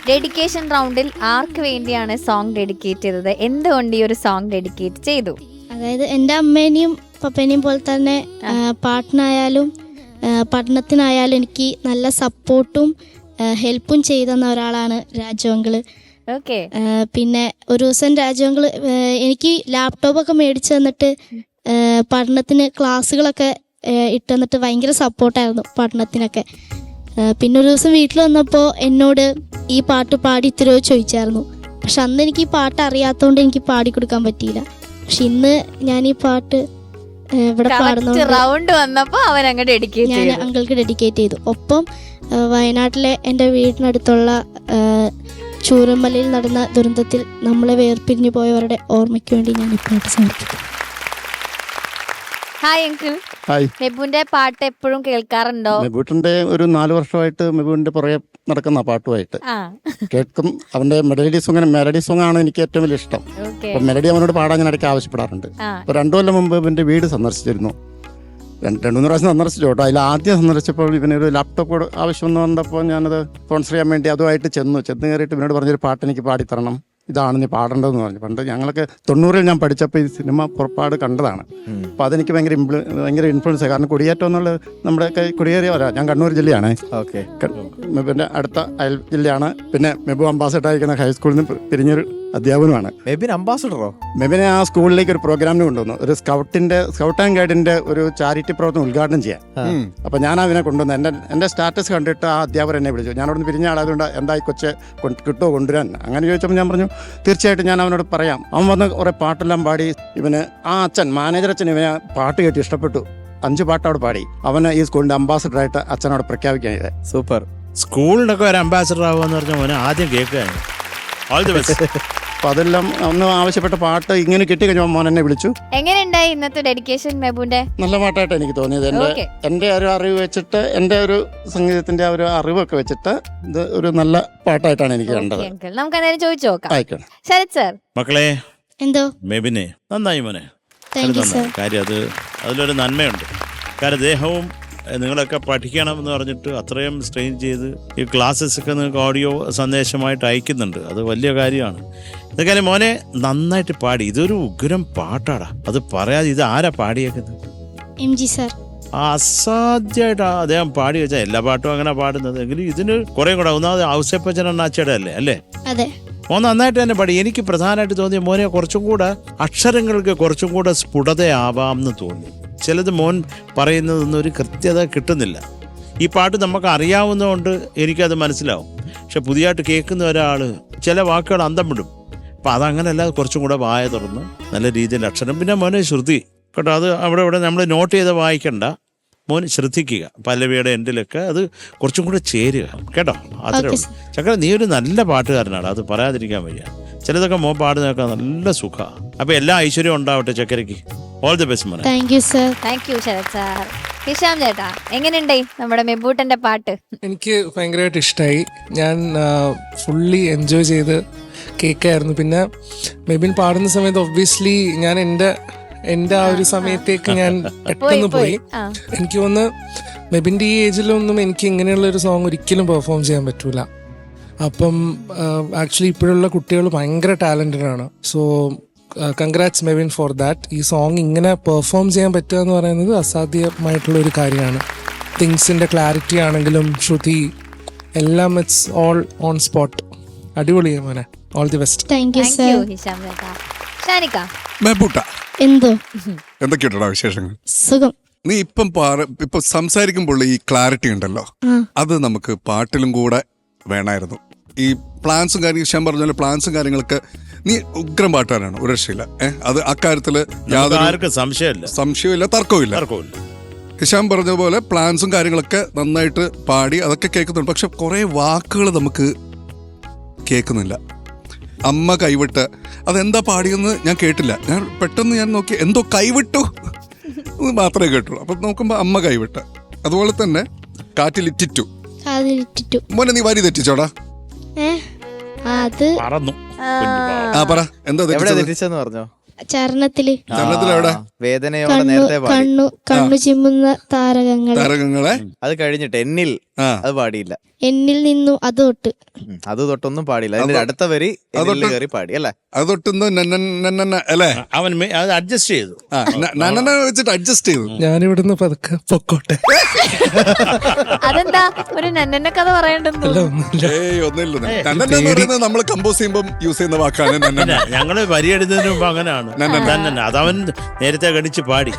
Dedication റൗണ്ടിൽ ആർക്ക് വേണ്ടിയാണ് song dedicate ചെയ്തത്? എന്തുകൊണ്ട് ഈ ഒരു സോങ് ഡെഡിക്കേറ്റ് ചെയ്തു? അതായത് എൻ്റെ അമ്മേനെയും പപ്പേനെയും പോലെ തന്നെ പാട്ടിനായാലും പഠനത്തിനായാലും എനിക്ക് നല്ല സപ്പോർട്ടും ഹെൽപ്പും ചെയ്തെന്ന ഒരാളാണ് രാജു അങ്കിള്. ഓക്കെ. പിന്നെ ഒരു ദിവസം രാജു അങ്കിള് എനിക്ക് ലാപ്ടോപ്പൊക്കെ മേടിച്ചു തന്നിട്ട് പഠനത്തിന് ക്ലാസ്സുകളൊക്കെ ഇട്ട് തന്നിട്ട് ഭയങ്കര സപ്പോർട്ടായിരുന്നു പഠനത്തിനൊക്കെ. പിന്നെ ഒരു ദിവസം വീട്ടിൽ വന്നപ്പോൾ എന്നോട് ഈ പാട്ട് പാടി തരുമോ ചോദിച്ചായിരുന്നു. പക്ഷെ അന്ന് എനിക്ക് ഈ പാട്ട് അറിയാത്തതുകൊണ്ട് എനിക്ക് പാടിക്കൊടുക്കാൻ പറ്റിയില്ല. പക്ഷെ ഇന്ന് ഞാൻ ഈ പാട്ട് ഇവിടെ പാടുന്നതുകൊണ്ട് ഞാൻ അങ്കിൾക്ക് ഡെഡിക്കേറ്റ് ചെയ്തു. ഒപ്പം വയനാട്ടിലെ എൻ്റെ വീടിനടുത്തുള്ള ചൂരമലയിൽ നടന്ന ദുരന്തത്തിൽ നമ്മളെ വേർപിരിഞ്ഞു പോയവരുടെ ഓർമ്മയ്ക്ക് വേണ്ടി ഞാൻ ഈ പാട്ട് സമർപ്പിക്കുന്നു. Hi uncle. ഹായ്. മെബുവിന്റെ പാട്ട് എപ്പോഴും കേൾക്കാറുണ്ടോ? മെബുട്ടിന്റെ ഒരു 4 വർഷമായിട്ട് മെബുവിന്റെ പുറകെ നടക്കുന്ന പാട്ടുമായിട്ട് കേൾക്കും. അവന്റെ മെലഡി സോങ് ആണ് എനിക്ക് ഏറ്റവും വലിയ ഇഷ്ടം. അപ്പൊ മെലഡി അവനോട് പാടാൻ ഞാൻ ഇടയ്ക്ക് ആവശ്യപ്പെടാറുണ്ട്. അപ്പൊ 2 കൊല്ലം മുമ്പ് ഇവന്റെ വീട് സന്ദർശിച്ചിരുന്നു. 2-3 പ്രാവശ്യം സന്ദർശിച്ചു കേട്ടോ. അതിൽ ആദ്യം സന്ദർശിച്ചപ്പോൾ ഇവനൊരു ലാപ്ടോപ്പ് ആവശ്യം വന്നപ്പോൾ ഞാനത് സ്പോൺസർ ചെയ്യാൻ വേണ്ടി അതുമായിട്ട് ചെന്ന് കയറിയിട്ട് ഇവനോട് പറഞ്ഞൊരു പാട്ട് എനിക്ക് പാടിത്തരണം, ഇതാണ് നീ പാടേണ്ടതെന്ന് പറഞ്ഞു. പണ്ട് ഞങ്ങളൊക്കെ 90-ൽ ഞാൻ പഠിച്ചപ്പോൾ ഈ സിനിമ പുറപ്പാട് കണ്ടതാണ്. അപ്പോൾ അതെനിക്ക് ഭയങ്കര ഇൻഫ്ലുവൻസ് ആയി. കാരണം കുടിയേറ്റം എന്നുള്ളത് നമ്മുടെ കുടിയേറിയ വരാം. ഞാൻ കണ്ണൂർ ജില്ലയാണ്. ഓക്കെ. മെബുവിൻ്റെ അടുത്ത അയൽ ജില്ലയാണ്. പിന്നെ മെബു അംബാസഡർ ആയിരിക്കുന്ന ഹൈസ്കൂളിൽ നിന്ന് പിരിഞ്ഞൊരു അധ്യാപനമാണ്. മെബിൻ അംബാസഡറോ? മെബിനെ ആ സ്കൂളിലേക്ക് ഒരു പ്രോഗ്രാമിന് കൊണ്ടുവന്നു. ഒരു സ്കൗട്ട് ആൻഡ് ഗൈഡിന്റെ ഒരു ചാരിറ്റി പ്രവർത്തനം ഉദ്ഘാടനം ചെയ്യാൻ. അപ്പൊ ഞാൻ അവനെ കൊണ്ടുവന്നു. എന്റെ സ്റ്റാറ്റസ് കണ്ടിട്ട് ആ അധ്യാപകർ എന്നെ വിളിച്ചു. ഞാൻ അവിടെ പിരിഞ്ഞ ആളായതുകൊണ്ട് എന്തായി കൊച്ചെ കിട്ടുമോ കൊണ്ടുവരാൻ അങ്ങനെ ചോദിച്ചപ്പോൾ ഞാൻ പറഞ്ഞു തീർച്ചയായിട്ടും ഞാൻ അവനോട് പറയാം. അവൻ വന്ന് കുറെ പാട്ടെല്ലാം പാടി. ഇവന് ആ മാനേജർ അച്ഛൻ ഇവനെ പാട്ട് കേട്ട് ഇഷ്ടപ്പെട്ടു. 5 പാട്ട് അവിടെ പാടി. അവന് ഈ സ്കൂളിന്റെ അംബാസഡറായിട്ട് അച്ഛനോട് പ്രഖ്യാപിക്കാൻ ചെയ്തത്. സൂപ്പർ. സ്കൂളിനൊക്കെ ഒരു അംബാസഡർ ആവുമെന്ന് പറഞ്ഞ മോനെ ആദ്യം കേൾക്കുകയാണ്. All the best. അപ്പൊ അതെല്ലാം ഒന്ന് ആവശ്യപ്പെട്ട പാട്ട് ഇങ്ങനെ കിട്ടിക്കഴിഞ്ഞാൽ മോൻ എന്നെ വിളിച്ചു. എങ്ങനെയുണ്ടായി ഇന്നത്തെ ഡെഡിക്കേഷൻ മെബുവിന്റെ? നല്ല പാട്ടായിട്ട് എനിക്ക് തോന്നിയത്. എന്റെ ഒരു അറിവ് വെച്ചിട്ട്, എന്റെ ഒരു സംഗീതത്തിന്റെ ഒരു അറിവൊക്കെ വെച്ചിട്ട് ഇത് ഒരു നല്ല പാട്ടായിട്ടാണ് എനിക്ക് കണ്ടത്. നമുക്ക് എന്തായാലും ചോദിച്ചു നോക്കാം. ശരത് സർ. മക്കളെ, എന്തോ മെബിനെ നന്നായി മോനെ. കാര്യം അതിലൊരു നന്മയുണ്ട്. കാരണം ദേഹവും നിങ്ങളൊക്കെ പഠിക്കണം എന്ന് പറഞ്ഞിട്ട് അത്രയും സ്ട്രെയിൻ ചെയ്ത് ഈ ക്ലാസ്സസ് ഒക്കെ നിങ്ങൾക്ക് ഓഡിയോ സന്ദേശമായിട്ട് അയക്കുന്നുണ്ട്. അത് വലിയ കാര്യമാണ്. ഇതൊക്കെ മോനെ നന്നായിട്ട് പാടി. ഇതൊരു ഉഗ്രം പാട്ടാടാ. അത് പറയാതെ ഇത് ആരാ പാടിയേക്കുന്നത്? MG sir. അസാധ്യമായിട്ട് അദ്ദേഹം പാടി വെച്ചാൽ എല്ലാ പാട്ടും അങ്ങനെ പാടുന്നത്. എങ്കിലും ഇതിന് കുറെ കൂടെ ഒന്നാമത് ഔസേപ്പച്ചനാച്ചയുടെ അല്ലേ? അതെ. മോൻ നന്നായിട്ട് തന്നെ പാടി. എനിക്ക് പ്രധാനമായിട്ട് തോന്നിയ മോനെ കുറച്ചും കൂടെ അക്ഷരങ്ങൾക്ക് കുറച്ചും കൂടെ സ്ഫുടതയാവാം എന്ന് തോന്നി. ചിലത് മോൻ പറയുന്നതൊന്നും ഒരു കൃത്യത കിട്ടുന്നില്ല. ഈ പാട്ട് നമുക്ക് അറിയാവുന്നതുകൊണ്ട് എനിക്കത് മനസ്സിലാവും. പക്ഷെ പുതിയതായിട്ട് കേൾക്കുന്ന ഒരാൾ ചില വാക്കുകൾ അന്തം വിടും. അപ്പം അതങ്ങനെയല്ല, കുറച്ചും കൂടെ വായ തുറന്ന് നല്ല രീതിയിൽ അക്ഷരം. പിന്നെ മോനെ ശ്രുതി കേട്ടോ, അത് അവിടെ ഇവിടെ നമ്മൾ നോട്ട് ചെയ്ത് വായിക്കണ്ട, മോൻ ശ്രദ്ധിക്കുക. പല്ലവിയുടെ എൻഡിലൊക്കെ അത് കുറച്ചും കൂടെ ചേരുക കേട്ടോ. അത്രേ ഉള്ളൂ. ചക്കര നീ ഒരു നല്ല പാട്ടുകാരനാണ്, അത് പറയാതിരിക്കാൻ വയ്യ. ചിലതൊക്കെ മോൻ പാടുന്നതൊക്കെ നല്ല സുഖമാണ്. അപ്പം എല്ലാ ഐശ്വര്യവും ഉണ്ടാവട്ടെ ചക്കരയ്ക്ക്. ഓൾ ദി ബെസ്റ്റ് മോനെ. Thank you sir. Thank you Sharath sir. Hisham ചേട്ടാ, എങ്ങനെയുണ്ടായി നമ്മുടെ മെബൂട്ടന്റെ പാട്ട്? എനിക്ക് ഭയങ്കരമായിട്ട് ഇഷ്ടമായി. ഞാൻ ഫുള്ളി എൻജോയ് ചെയ്ത് കേൾക്കായിരുന്നു. പിന്നെ മെബിൻ പാടുന്ന സമയത്ത് ഒബ്വിയസ്ലി ഞാൻ എൻ്റെ ആ ഒരു സമയത്തേക്ക് ഞാൻ പെട്ടെന്ന് പോയി. എനിക്ക് തോന്നുന്നു മെബിൻ്റെ ഈ ഏജിലൊന്നും എനിക്ക് ഇങ്ങനെയുള്ള ഒരു സോങ് ഒരിക്കലും പെർഫോം ചെയ്യാൻ പറ്റൂല. അപ്പം ആക്ച്വലി ഇപ്പോഴുള്ള കുട്ടികൾ ഭയങ്കര ടാലൻറ്റഡ് ആണ്. So congrats Mebin for that. ഈ സോങ് ഇങ്ങനെ പെർഫോം ചെയ്യാൻ പറ്റുക എന്ന് പറയുന്നത് അസാധ്യമായിട്ടുള്ള ഒരു കാര്യമാണ്. തിങ്സിൻ്റെ ക്ലാരിറ്റി ആണെങ്കിലും ശ്രുതി എല്ലാം ഇറ്റ്സ് ഓൾ ഓൺ സ്പോട്ട്. അടിപൊളിയാണ് മോനെ. All the best. Thank you thank sir. You Hisham ചേട്ടാ. ഷാനിക്ക, എന്തോ എന്തൊക്കെയുണ്ടോ വിശേഷങ്ങൾ? സുഖം. നീ ഇപ്പൊ സംസാരിക്കുമ്പോൾ ഈ ക്ലാരിറ്റി ഉണ്ടല്ലോ, അത് നമുക്ക് പാട്ടിലും കൂടെ വേണമായിരുന്നു. ഈ പ്ലാൻസും കാര്യങ്ങളും ഞാൻ പറഞ്ഞ പോലെ പ്ലാൻസും കാര്യങ്ങളൊക്കെ നീ ഉഗ്രം പാട്ടുകാരാണ്, ഒരു രക്ഷയില്ല. അത് അക്കാര്യത്തില് യാതൊരു സംശയമില്ല, തർക്കവുമില്ല. ഹിഷാം പറഞ്ഞ പോലെ പ്ലാൻസും കാര്യങ്ങളൊക്കെ നന്നായിട്ട് പാടി അതൊക്കെ കേൾക്കുന്നുണ്ട്. പക്ഷെ കുറെ വാക്കുകൾ നമുക്ക് കേൾക്കുന്നില്ല. അമ്മ കൈവിട്ട് അതെന്താ പാടിയെന്ന് ഞാൻ കേട്ടില്ല. ഞാൻ പെട്ടെന്ന് നോക്കി എന്തോ കൈവിട്ടു എന്ന് മാത്രമേ കേട്ടുള്ളൂ. അപ്പൊ നോക്കുമ്പോ അമ്മ കൈവിട്ട്. അതുപോലെ തന്നെ കാറ്റിലിറ്റിറ്റു. മോനെ നീ വരി തെറ്റിച്ചോടാ. അത് പറ എന്താ തെറ്റിച്ചെന്ന് പറഞ്ഞോ? ചരണത്തില് എവിടെ വേദനയോടെ നേരത്തെ കണ്ണു ചിമ്മുന്ന താരകങ്ങളെ അത് കഴിഞ്ഞിട്ട് എന്നിൽ അത് പാടിയില്ല. എന്നിൽ നിന്നു അത് തൊട്ട് അത് തൊട്ടൊന്നും പാടില്ല. അതിന്റെ അടുത്ത വരി കയറി പാടി അല്ലേ? അത് തൊട്ടുന്ന അല്ലേ അവൻ അത് അഡ്ജസ്റ്റ് ചെയ്തു, വെച്ചിട്ട് അഡ്ജസ്റ്റ് ചെയ്തു. ഞാനിവിടുന്ന് പതുക്കെ പൊക്കോട്ടെ. അതെന്താ ഒരു നന്നന്റെ കഥ പറയണ്ടെന്ന്? ഒന്നുമില്ല, നമ്മൾ കമ്പോസ് ചെയ്യുമ്പോൾ യൂസ് ചെയ്യുന്ന വാക്കാണ്. ഞങ്ങള് വരി എഴുതുന്നതിന് മുമ്പ് അങ്ങനെയാണ്. അതവൻ നേരത്തെ ഗണിച്ച് പാടി.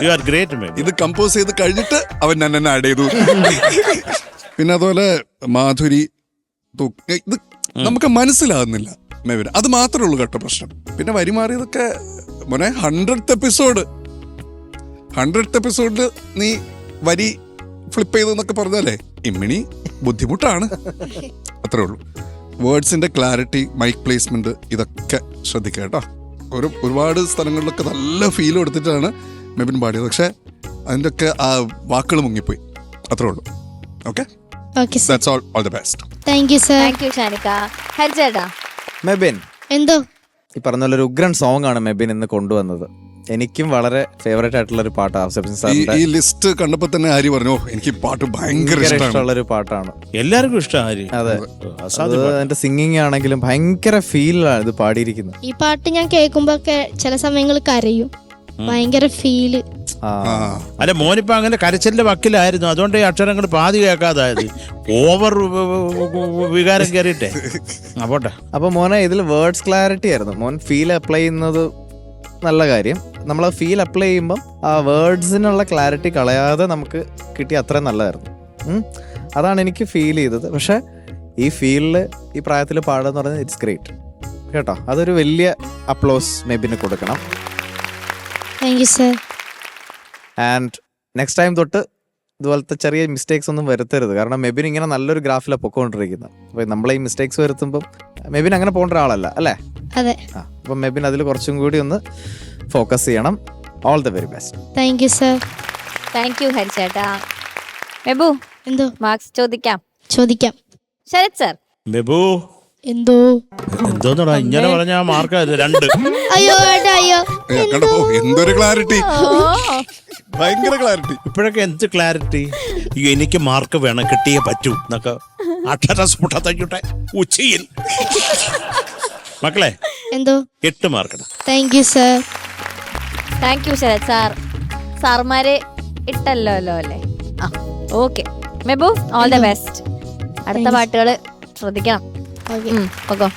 You are great. ഇത് കമ്പോസ് ചെയ്ത് കഴിഞ്ഞിട്ട് അവൻ നന്നെ ആഡ് ചെയ്തു. പിന്നെ അതുപോലെ മാധുരി ഇത് നമുക്ക് മനസ്സിലാകുന്നില്ല മേവര്, അത് മാത്രമേ ഉള്ളൂ കേട്ടോ പ്രശ്നം. പിന്നെ വരി മാറിയതൊക്കെ മോനെ 100th എപ്പിസോഡില് നീ വരി ഫ്ലിപ്പ് ചെയ്തെന്നൊക്കെ പറഞ്ഞാലേ ഇമ്മിണി ബുദ്ധിമുട്ടാണ്. അത്രേ ഉള്ളൂ. വേർഡ്സിന്റെ ക്ലാരിറ്റി, മൈക്ക് പ്ലേസ്മെന്റ് ഇതൊക്കെ ശ്രദ്ധിക്കുക കേട്ടോ. ഒരുപാട് സ്ഥലങ്ങളിലൊക്കെ നല്ല ഫീൽ കൊടുത്തിട്ടാണ് മെബിൻ പാടിയത്. പക്ഷെ അതിൻ്റെ ഒക്കെ ആ വാക്കുകൾ മുങ്ങിപ്പോയി. അത്രേ ഉള്ളൂ. Okay, that's all the best. Thank you sir. Thank you Shanikka. ഹരിച്ചേട്ടാ, മെബിൻ എന്തോ ഈ പറഞ്ഞ പോലെ ഒരു ഉഗ്രൻ സോങ് ആണ് മെബിൻ ഇന്ന് കൊണ്ടുവന്നത്. എനിക്കും വളരെ ഫേവറേറ്റ് ആയിട്ടുള്ള ഒരു പാട്ടാണ്. ഈ ലിസ്റ്റ് കണ്ടപ്പോ തന്നെ ഹരി പറഞ്ഞു എനിക്ക് പാട്ട് ഭയങ്കര ഇഷ്ടമുള്ള ഒരു പാട്ടാണ്. എല്ലാവർക്കും ഇഷ്ടമാണ്. അതെ, അതിന്റെ സിംഗിങ് ആണെങ്കിലും ഭയങ്കര ഫീലാണ് ഇത് പാടിയിരിക്കുന്നത്. ഈ പാട്ട് ഞാൻ കേൾക്കുമ്പോ ചില സമയങ്ങളിൽ കരയും. ഭയങ്കര ഫീല്. അല്ല, മോനിപ്പോ അങ്ങനെ കരച്ചിലിന്റെ വക്കിലായിരുന്നു, അതുകൊണ്ട് ഈ അക്ഷരങ്ങൾ പാതി കേൾക്കാതായത്. ഓവർ വികാരം കയറിയിട്ടേ. പോട്ടെ. അപ്പൊ മോനെ ഇതിൽ വേർഡ്സ് ക്ലാരിറ്റി ആയിരുന്നു. മോൻ ഫീൽ അപ്ലൈ ചെയ്യുന്നത് നല്ല കാര്യം. നമ്മൾ ആ ഫീൽ അപ്ലൈ ചെയ്യുമ്പം ആ വേർഡ്സിനുള്ള ക്ലാരിറ്റി കളയാതെ നമുക്ക് കിട്ടിയ അത്രയും നല്ലതായിരുന്നു. അതാണ് എനിക്ക് ഫീൽ ചെയ്തത്. പക്ഷെ ഈ ഫീലിൽ ഈ പ്രായത്തിൽ പാടുക എന്ന് പറയുന്നത് ഇറ്റ്സ് ഗ്രേറ്റ് കേട്ടോ. അതൊരു വലിയ അപ്ലോസ് മെബിന് കൊടുക്കണം. Thank you sir. And next time തൊട്ട് ഇതുപോലത്തെ ചെറിയ മിസ്റ്റേക്സ് ഒന്നും വരുത്തരുത്. കാരണം മെബിൻ ഇങ്ങനെ നല്ലൊരു ഗ്രാഫിലാണ് പൊക്കോണ്ടിരിക്കുന്നത്. അപ്പോൾ നമ്മൾ ഈ മിസ്റ്റേക്സ് വരുത്തുമ്പം മെബിൻ അങ്ങനെ പോകേണ്ട ഒരാളല്ല അല്ലേ? അതെ. അപ്പം മെബിൻ അതിൽ കുറച്ചും കൂടി ഒന്ന് ഫോക്കസ് ചെയ്യണം. All the very best. Thank you sir. Thank you ഹരിച്ചേട്ടാ. മെബു, എന്തോ മാർക്സ് ചോദിക്കാം. ശരത് സർ. മെബു എന്തോന്നടാ ഇങ്ങനെ പറഞ്ഞ മാർക്ക് 2. അയ്യോ അയ്യോ, എന്തൊരു ക്ലാരിറ്റി, ഭയങ്കര ക്ലാരിറ്റി. ഇപ്പോഴൊക്കെ എന്ത് ക്ലാരിറ്റി. എനിക്ക് മാർക്ക് വേണം, കിട്ടിയേ പറ്റൂ എന്നൊക്കെ അക്ഷരസ്ഫുടത്തെ ഉച്ചയിൽ. മക്കളെ എന്തോ 8 mark. Thank you sir. Thank you Sharath sir. സാർമാരെ ഇട്ടല്ലോ അല്ലേ? Okay Mebu, all the best. അടുത്ത പാട്ടുകൾ ശ്രദ്ധിക്കണം. ഓക്കെ.